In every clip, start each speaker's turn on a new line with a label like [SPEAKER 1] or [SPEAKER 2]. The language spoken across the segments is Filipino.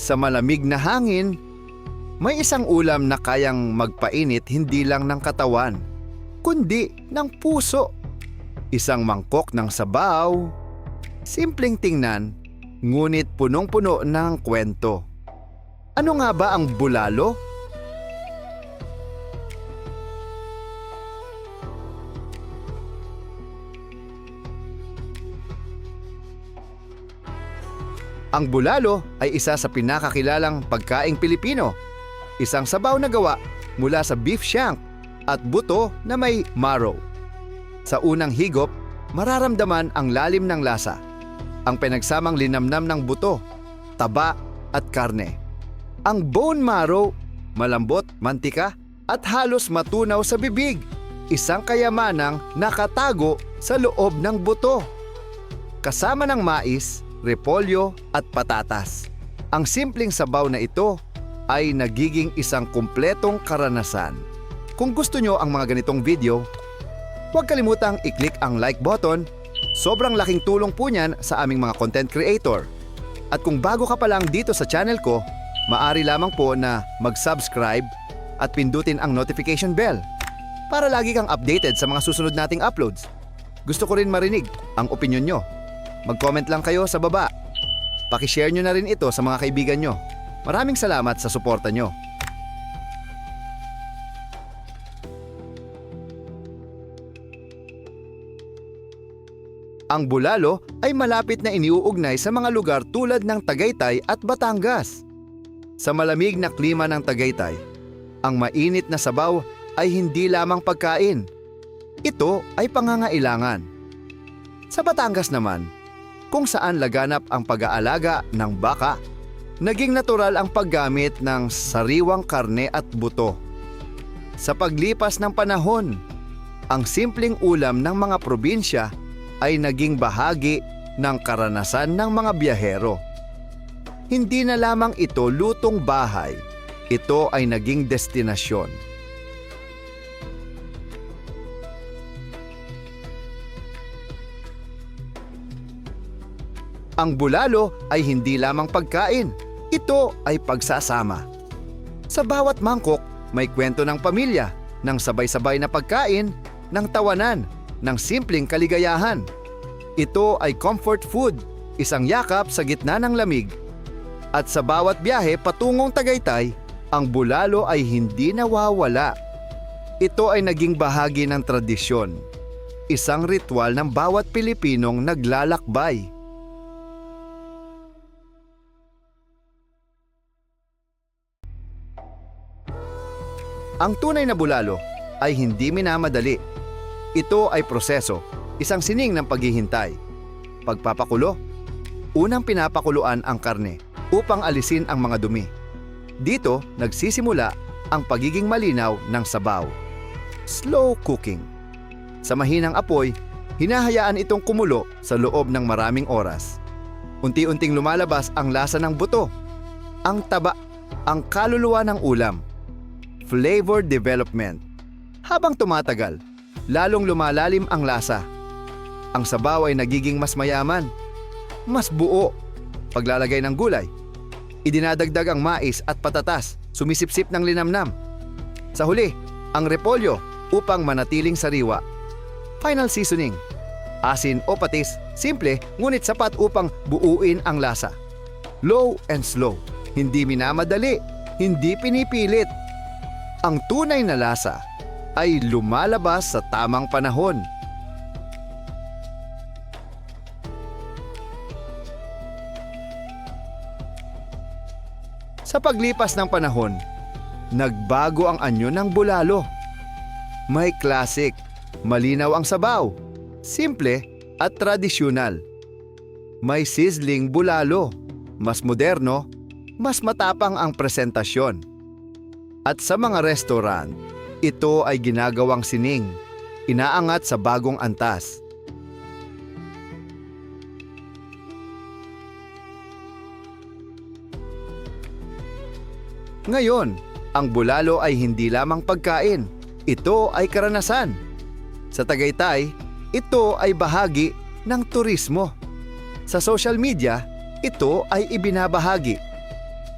[SPEAKER 1] Sa malamig na hangin, may isang ulam na kayang magpainit hindi lang ng katawan, kundi ng puso. Isang mangkok ng sabaw, simpleng tingnan, ngunit punong-puno ng kwento. Ano nga ba ang bulalo? Ang bulalo ay isa sa pinakakilalang pagkaing Pilipino. Isang sabaw na gawa mula sa beef shank at buto na may marrow. Sa unang higop, mararamdaman ang lalim ng lasa, ang pinagsamang linamnam ng buto, taba at karne. Ang bone marrow, malambot, mantika at halos matunaw sa bibig, isang kayamanang nakatago sa loob ng buto. Kasama ng mais, repolyo at patatas. Ang simpleng sabaw na ito ay nagiging isang kumpletong karanasan. Kung gusto nyo ang mga ganitong video, huwag kalimutang i-click ang like button. Sobrang laking tulong po niyan sa aming mga content creator. At kung bago ka pa lang dito sa channel ko, maaari lamang po na mag-subscribe at pindutin ang notification bell para lagi kang updated sa mga susunod nating uploads. Gusto ko rin marinig ang opinion nyo. Mag-comment lang kayo sa baba. Paki-share nyo na rin ito sa mga kaibigan nyo. Maraming salamat sa suporta nyo. Ang bulalo ay malapit na iniuugnay sa mga lugar tulad ng Tagaytay at Batangas. Sa malamig na klima ng Tagaytay, ang mainit na sabaw ay hindi lamang pagkain. Ito ay pangangailangan. Sa Batangas naman, kung saan laganap ang pag-aalaga ng baka, naging natural ang paggamit ng sariwang karne at buto. Sa paglipas ng panahon, ang simpleng ulam ng mga probinsya ay naging bahagi ng karanasan ng mga biyahero. Hindi na lamang ito lutong bahay, ito ay naging destinasyon. Ang bulalo ay hindi lamang pagkain, ito ay pagsasama. Sa bawat mangkok, may kwento ng pamilya, ng sabay-sabay na pagkain, ng tawanan, ng simpleng kaligayahan. Ito ay comfort food, isang yakap sa gitna ng lamig. At sa bawat biyahe patungong Tagaytay, ang bulalo ay hindi nawawala. Ito ay naging bahagi ng tradisyon, isang ritual ng bawat Pilipinong naglalakbay. Ang tunay na bulalo ay hindi minamadali. Ito ay proseso, isang sining ng paghihintay. Pagpapakulo, unang pinapakuluan ang karne upang alisin ang mga dumi. Dito nagsisimula ang pagiging malinaw ng sabaw. Slow cooking. Sa mahinang apoy, hinahayaan itong kumulo sa loob ng maraming oras. Unti-unting lumalabas ang lasa ng buto, ang taba, ang kaluluwa ng ulam. Flavor development. Habang tumatagal, lalong lumalalim ang lasa. Ang sabaw ay nagiging mas mayaman, mas buo. Paglalagay ng gulay, idinadagdag ang mais at patatas, sumisipsip ng linamnam. Sa huli, ang repolyo upang manatiling sariwa. Final seasoning. Asin o patis, simple ngunit sapat upang buuin ang lasa. Low and slow. Hindi minamadali, hindi pinipilit. Ang tunay na lasa ay lumalabas sa tamang panahon. Sa paglipas ng panahon, nagbago ang anyo ng bulalo. May classic, malinaw ang sabaw, simple at tradisyonal. May sizzling bulalo, mas moderno, mas matapang ang presentasyon. At sa mga restaurant, ito ay ginagawang sining, inaangat sa bagong antas. Ngayon, ang bulalo ay hindi lamang pagkain, ito ay karanasan. Sa Tagaytay, ito ay bahagi ng turismo. Sa social media, ito ay ibinabahagi.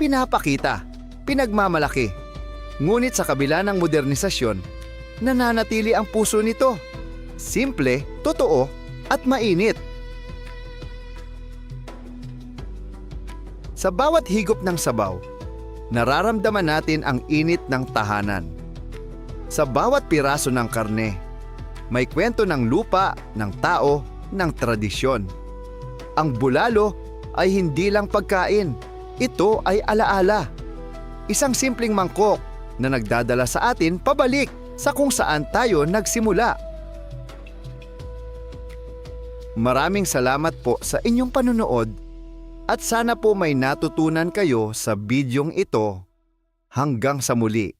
[SPEAKER 1] pinapakita, pinagmamalaki. Ngunit sa kabila ng modernisasyon, nananatili ang puso nito. Simple, totoo, at mainit. Sa bawat higop ng sabaw, nararamdaman natin ang init ng tahanan. Sa bawat piraso ng karne, may kwento ng lupa, ng tao, ng tradisyon. Ang bulalo ay hindi lang pagkain, ito ay alaala. Isang simpleng mangkok na nagdadala sa atin pabalik sa kung saan tayo nagsimula. Maraming salamat po sa inyong panunood at sana po may natutunan kayo sa bidyong ito. Hanggang sa muli.